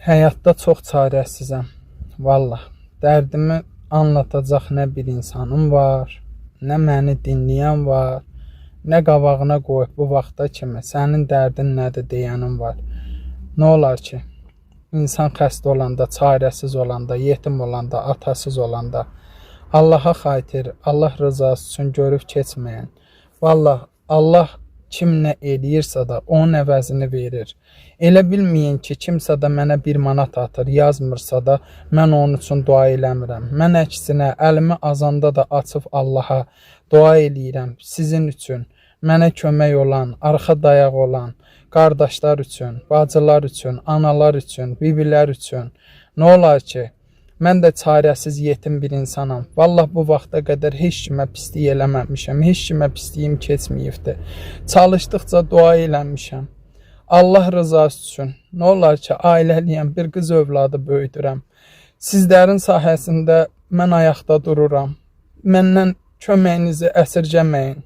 Həyatda çox çarəsizəm. Vallah, dərdimi anlatacaq nə bir insanım var, nə məni dinləyən var, nə qabağına qoyub bu vaxta kimi sənin dərdin nədir deyənim var. Nə olar ki, insan xəstə olanda, çarəsiz olanda, yetim olanda, atasız olanda, Allaha xatir, Allah rızası üçün görüb keçməyən, vallah, Allah kim nə eləyirsə də onun əvəzini verir. Elə bilməyin ki, kimsə də mənə 1 manat atır, yazmırsa da mən onun üçün dua eləmirəm. Mən əksinə əlimi azanda da açıb Allaha dua eləyirəm sizin üçün. Mənə kömək olan, arxa dayaq olan qardaşlar üçün, bacılar üçün, analar üçün, bibilər üçün. Nə olar ki, mən də çarəsiz yetim bir insanam. Vallah bu vaxta qədər heç kimə pislik eləməmişəm. Heç kimə pisliyim keçməyibdir. Çalışdıqca dua eləmişəm. Allah rızası üçün. Nə olar ki, ailəliyəm, bir qız övladı böyüdürəm. Sizlərin sayəsində mən ayaqda dururam. Məndən köməyinizi əsirgəməyin.